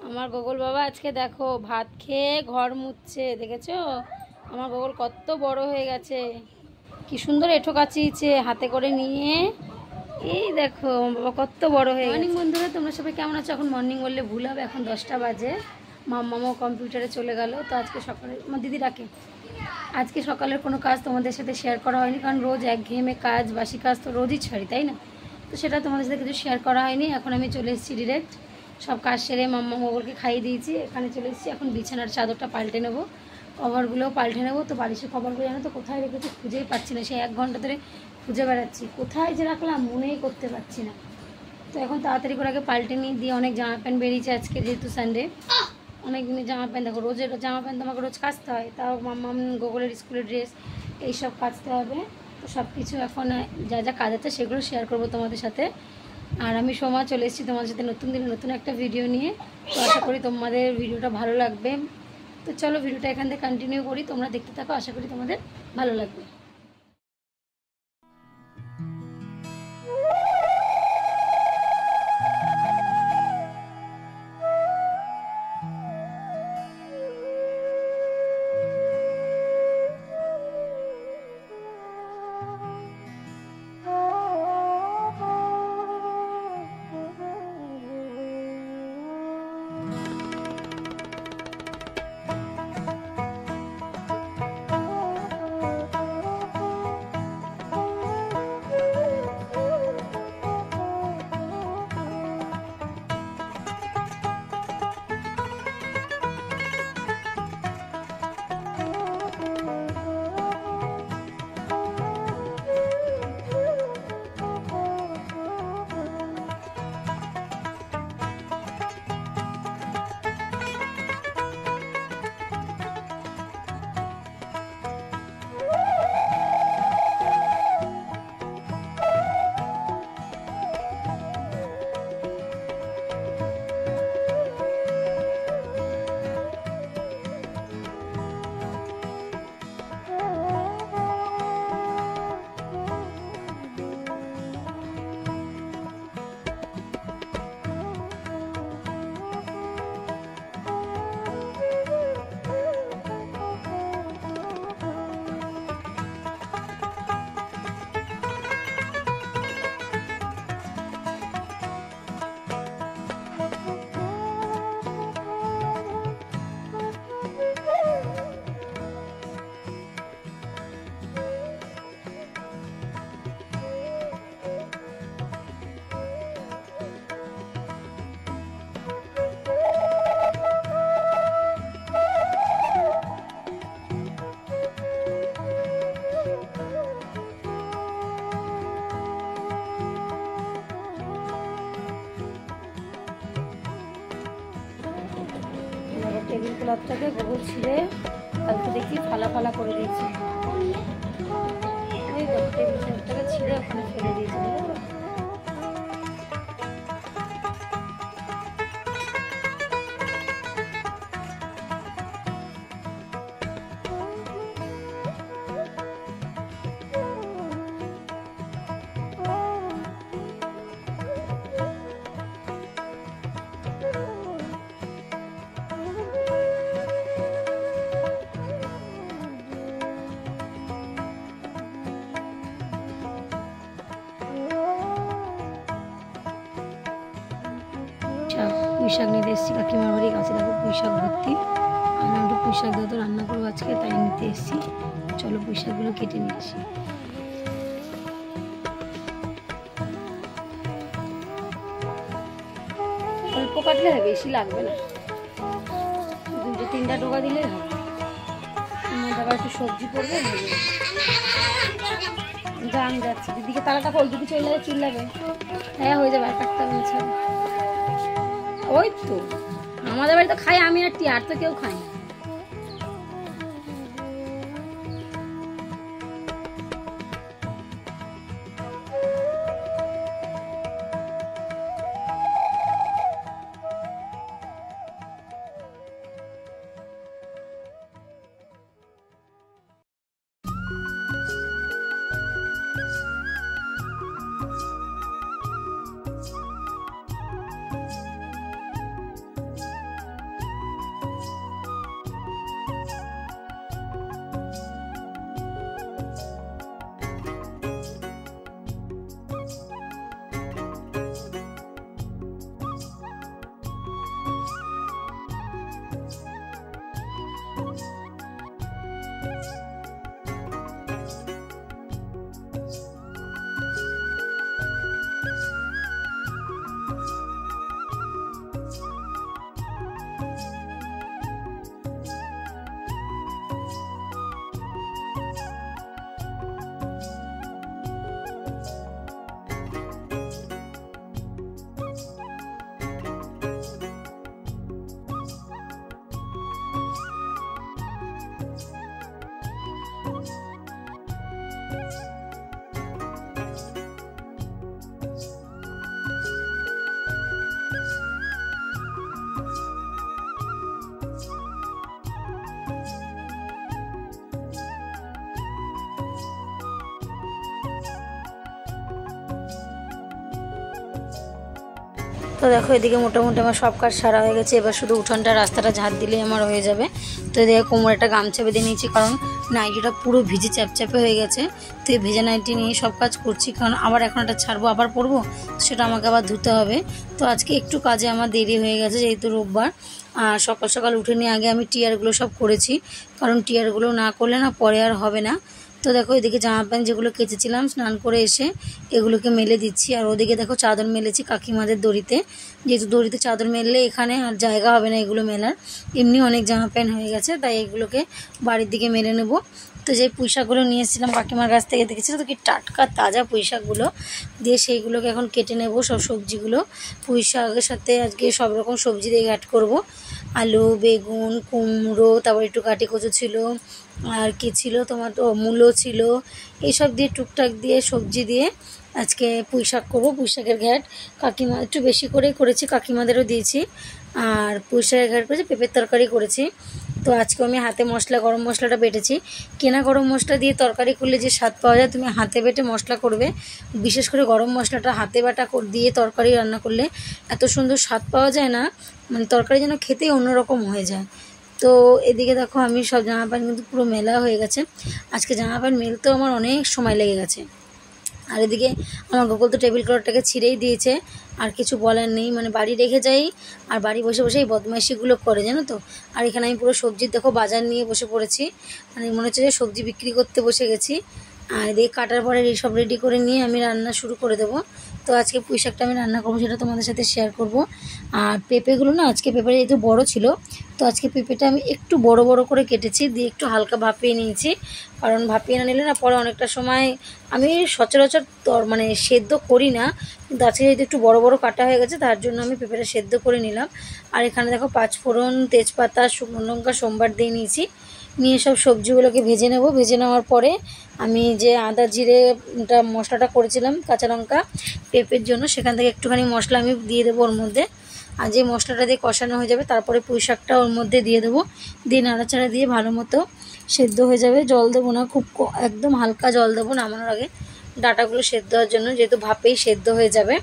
আমার গোগল বাবা আজকে দেখো ভাত খেয়ে ঘর মুছছে, দেখেছো? আমার গোগল কত বড় হয়ে গেছে, কি সুন্দর এঁঠো কাচিয়েছে হাতে করে নিয়ে। এই দেখো বাবা কত বড় হয়ে গেছে। মর্নিং বন্ধুরা, তোমরা সবাই কেমন আছো? এখন মর্নিং বললে ভুল হবে, এখন 10টা বাজে। মামাও কম্পিউটারে চলে গেল। তো আজকে সকালে আমার দিদি ডাকে, আজকে সকালের কোনো কাজ তোমাদের সাথে শেয়ার করা হয়নি, কারণ রোজ একঘেয়েমে কাজ, বাসি কাজ তো রোজই ছাড়ি, তাই না? তো সেটা তোমাদের সাথে কিছু শেয়ার করা হয়নি। এখন আমি চলে এসেছি ডিরেক্ট, সব কাজ সেরে মাম্মা মোগলকে খাইয়ে দিয়েছি, এখানে চলে এসেছি। এখন বিছানার চাদরটা পাল্টে নেবো, কভারগুলোও পাল্টে নেবো। তো বালিশের কভারগুলো জানো তো কোথায় রেখেছি খুঁজেই পাচ্ছি না, সেই 1 ঘন্টা ধরে খুঁজে বেড়াচ্ছি, কোথায় যে রাখলাম মনেই করতে পারছি না। তো এখন তাড়াতাড়ি করে আগে পাল্টে নিয়ে দিয়ে, অনেক জামা প্যান্ট বেরিয়েছে আজকে, যেহেতু সানডে অনেক দিনের জামা প্যান্ট। দেখো রোজের জামা প্যান্ট আমাকে রোজ কাচতে হয়, তাও মাম্মাম গোগলের স্কুলের ড্রেস এইসব কাচতে হবে। তো সব কিছু এখন যা যা কাজ আছে সেগুলো শেয়ার করবো তোমাদের সাথে। আর আমি সোমা চলে এসেছি তোমাদের সাথে নতুন দিনে নতুন একটা ভিডিও নিয়ে। তো আশা করি তোমাদের ভিডিওটা ভালো লাগবে। তো চলো ভিডিওটা এখান থেকে কন্টিনিউ করি, তোমরা দেখতে থাকো, আশা করি তোমাদের ভালো লাগবে। টেবিল ক্লথটাকে গোবর ছিঁড়ে কালকে দেখি ফালা ফালা করে দিয়েছি। ওই টেবিল ক্লথটাকে ছিঁড়ে ওখানে ফেলে দিয়েছি। পুঁই শাক নিতে এসেছি কাকিমার বাড়ি কাছে, দেখো পুঁই শাক ভর্তি। আমি একটু পুঁই শাক দিয়ে তো রান্না করবো আজকে, তাই নিতে এসেছি। চলো পুঁই শাকগুলো কেটে নিয়ে আসি। অল্প কাটলে হবে, বেশি লাগবে না, 2-3টা টোকা দিলেই হবে। আবার একটু সবজি করবে, আমি যাচ্ছি দিদিকে তাড়াটা করে, দিদি চলে যাবে, চিল্লাবে। হ্যাঁ হয়ে যাবে, আর কাটতে হবে না। ওই তো আমাদের বাড়ি তো খাই আমি আর টি, আর তো কেউ খায় না। তো দেখো এদিকে মোটামুটি আমার সব কাজ সারা হয়ে গেছে। এবার শুধু উঠোনটা রাস্তাটা ঝাঁট দিলেই আমার হয়ে যাবে। তো এদিকে কোমরে একটা গামছা বেঁধে নিয়েছি, কারণ নাইটিটা পুরো ভিজে চ্যাপচ্যাপে হয়ে গেছে। তো এই ভেজা নাইটি নিয়ে সব কাজ করছি, কারণ আবার এখন একটা ছাড়বো, আবার পরবো, সেটা আমাকে আবার ধুতে হবে। তো আজকে একটু কাজে আমার দেরি হয়ে গেছে, যেহেতু রোববার। আর সকাল সকাল উঠে নিয়ে আগে আমি টিয়ারগুলো সব করেছি, কারণ টিয়ারগুলো না করলে না পরে আর হবে না। তো দেখো এদিকে জামা প্যান্ট যেগুলো কেচেছিলাম স্নান করে এসে এগুলোকে মেলে দিচ্ছি। আর ওদিকে দেখো চাদর মেলেছি কাকিমাদের দড়িতে, যেহেতু দড়িতে চাদর মেললে এখানে আর জায়গা হবে না এগুলো মেলার, এমনি অনেক জামা প্যান্ট হয়ে গেছে, তাই এগুলোকে বাড়ির দিকে মেলে নেব। তো যে পুঁইশাকগুলো নিয়ে এসেছিলাম কাকিমার কাছ থেকে, দেখেছি তো কি টাটকা তাজা পুঁইশাকগুলো দিয়ে সেইগুলোকে এখন কেটে নেব সব সবজিগুলো। পুঁইশাকের সাথে আজকে সব রকম সবজি দিয়ে অ্যাড করব, আলু, বেগুন, কুমড়ো, তারপর একটু কাটি কচু ছিল, আর কি ছিল তোমার তো মূলো ছিল, এইসব দিয়ে টুকটাক দিয়ে সবজি দিয়ে আজকে পুঁইশাক করবো। পুঁইশাকের ঘ্যাট কাকিমা একটু বেশি করে করেছি, কাকিমাদেরও দিয়েছি। আর পুঁইশাকের ঘ্যাট করেছি, পেঁপের তরকারি করেছি। তো আজকে আমি হাতে মশলা গরম মশলাটা বেটেছি। কেনা গরম মশলা দিয়ে তরকারি করলে যে স্বাদ পাওয়া যায়, তুমি হাতে বেটে মশলা করবে, বিশেষ করে গরম মশলাটা হাতে বাটা দিয়ে তরকারি রান্না করলে এত সুন্দর স্বাদ পাওয়া যায় না, মানে তরকারি যেন খেতেই অন্যরকম হয়ে যায়। তো এদিকে দেখো আমি সব জামা প্যান্ট কিন্তু পুরো মেলা হয়ে গেছে। আজকে জামা প্যান্ট মেলতেও আমার অনেক সময় লেগে গেছে। আর এদিকে আমার গোকুল তো টেবিল ক্লথটাকে ছিঁড়েই দিয়েছে, আর কিছু বলার নেই, মানে বাড়ি রেখে যাই আর বাড়ি বসে বসে এই বদমাইশিগুলো করে, জানো তো। আর এখানে আমি পুরো সবজির দেখো বাজার নিয়ে বসে পড়েছি, মানে মনে হচ্ছে যে সবজি বিক্রি করতে বসে গেছি। আর এদিকে কাটার পরে সব রেডি করে নিয়ে আমি রান্না শুরু করে দেবো। তো আজকে পুঁইশাকটা আমি রান্না করবো, সেটা তোমাদের সাথে শেয়ার করব। আর পেঁপেগুলো না আজকে পেঁপেটা যেহেতু বড় ছিল, তো আজকে পেঁপেটা আমি একটু বড় বড় করে কেটেছি, দিয়ে একটু হালকা ভাপিয়ে নিয়েছি, কারণ ভাপিয়ে না নিলে না পরে অনেকটা সময় আমি সচরাচর মানে সেদ্ধ করি না, কিন্তু আজকে যেহেতু একটু বড় বড় কাটা হয়ে গেছে তার জন্য আমি পেঁপেটা সেদ্ধ করে নিলাম। আর এখানে দেখো পাঁচফোড়ন, তেজপাতা, শুকনো লঙ্কা সোমবার দিয়ে নিয়েছি, নিয়ে সব সবজিগুলোকে ভেজে নেব। ভেজে নেওয়ার পরে আমি যে আদা জিরেটা মশলাটা করেছিলাম কাঁচা লঙ্কা পেঁপের জন্য, সেখান থেকে একটুখানি মশলা আমি দিয়ে দেবো ওর মধ্যে। আর যে মশলাটা দিয়ে কষানো হয়ে যাবে তারপরে পুঁইশাকটা ওর মধ্যে দিয়ে দেবো, দিয়ে নাড়াচাড়া দিয়ে ভালো মতো সেদ্ধ হয়ে যাবে। জল দেবো না, খুব একদম হালকা জল দেবো নামানোর আগে, ডাঁটাগুলো সেদ্ধ হওয়ার জন্য, যেহেতু ভাপেই সেদ্ধ হয়ে যাবে।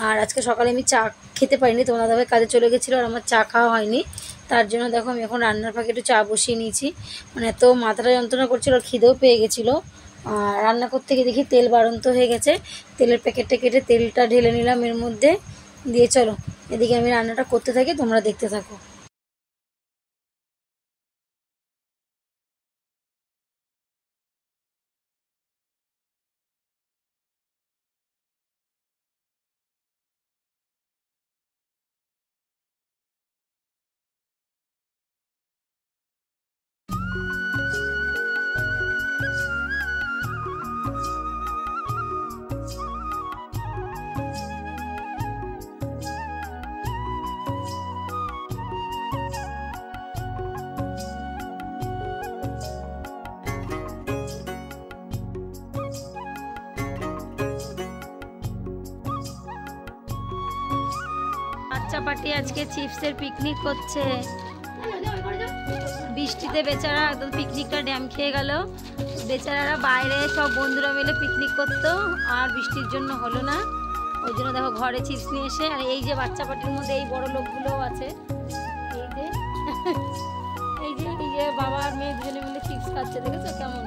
আর আজকে সকালে আমি চা খেতে পারিনি, তোমার দাদাভাই কাজে চলে গেছিলো আর আমার চা খাওয়া হয়নি, তার জন্য দেখো আমি এখন রান্নার ফাঁকে একটু চা বসিয়ে নিয়েছি। মানে এত মাথাটা যন্ত্রণা করছিল, খিদেও পেয়ে গেছিলো। আর রান্না করতে গিয়ে দেখি তেল বাড়ন্ত হয়ে গেছে, তেলের প্যাকেটটা কেটে তেলটা ঢেলে নিলাম এর মধ্যে দিয়ে। চলো এদিকে আমি রান্নাটা করতে থাকি, তোমরা দেখতে থাকো। বাচ্চা পার্টি আজকে চিপসের পিকনিক করছে, বৃষ্টিতে বেচারা একদম পিকনিকটা ড্যাম খেয়ে গেল। বেচারারা বাইরে সব বন্ধুরা মিলে পিকনিক করতো, আর বৃষ্টির জন্য হলো না, ওই জন্য দেখো ঘরে চিপস নিয়ে এসে। আর এই যে বাচ্চা পার্টির মধ্যে এই বড় লোকগুলোও আছে, এই যে এই যে এই যে বাবা আর মেয়ে দুজনে মিলে চিপস খাচ্ছে, দেখেছো কেমন।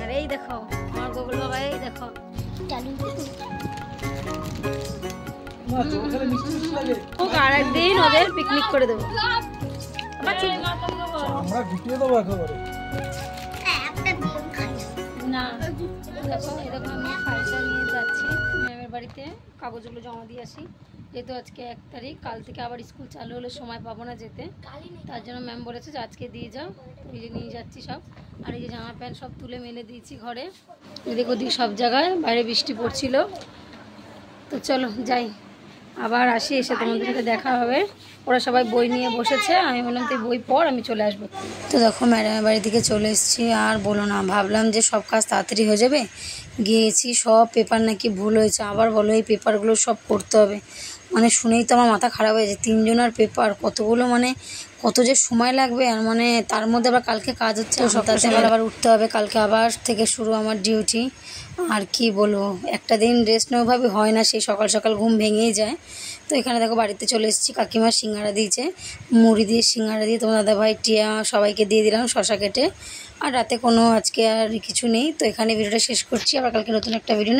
আর এই দেখো আমার গোকুল বাবা, এই দেখো আর একদিন ওদের পিকনিক করে দেবো। না দেখো এরকম আমি ফাইলটা নিয়ে যাচ্ছি ম্যামের বাড়িতে, কাগজগুলো জমা দিয়ে আসি, যেহেতু আজকে 1 তারিখ, কাল থেকে আবার স্কুল চালু হলে সময় পাবো না যেতে, তার জন্য ম্যাম বলেছে যে আজকে দিয়ে যাও, এই যে নিয়ে যাচ্ছি সব। আর এই যে জামা প্যান্ট সব তুলে মেলে দিয়েছি ঘরে, এদিক ওদিক সব জায়গায়, বাইরে বৃষ্টি পড়ছিল। তো চলো যাই, আবার আসি, এসে তোমাদের সাথে দেখা হবে। ওরা সবাই বই নিয়ে বসেছে, আমি বললাম তুই বই পড়, আমি চলে আসবো। তো দেখো ম্যাডামের বাড়ি থেকে চলে এসেছি, আর বলো না, ভাবলাম যে সব কাজ তাড়াতাড়ি হয়ে যাবে, গিয়েছি সব পেপার নাকি ভুল হয়েছে, আবার বলো এই পেপারগুলো সব করতে হবে। মানে শুনেই তো আমার মাথা খারাপ হয়েছে, 3 জনের পেপার, কতগুলো মানে কত যে সময় লাগবে। আর মানে তার মধ্যে আবার কালকে কাজ হচ্ছে, সকাল সকাল আবার উঠতে হবে, কালকে আবার থেকে শুরু আমার ডিউটি। আর কি বলবো, একটা দিন রেস্ট নেওয়াভাবে হয় না, সেই সকাল সকাল ঘুম ভেঙেই যায়। তো এখানে দেখো বাড়িতে চলে এসেছি, কাকিমা সিঙ্গাড়া দিয়েছে, মুড়ি দিয়ে সিঙ্গাড়া দিয়ে তোমার দাদাভাই টিয়া সবাইকে দিয়ে দিলাম শশা কেটে। আর রাতে কোনো আজকে আর কিছু নেই। তো এখানে ভিডিওটা শেষ করছি, আবার কালকে নতুন একটা ভিডিও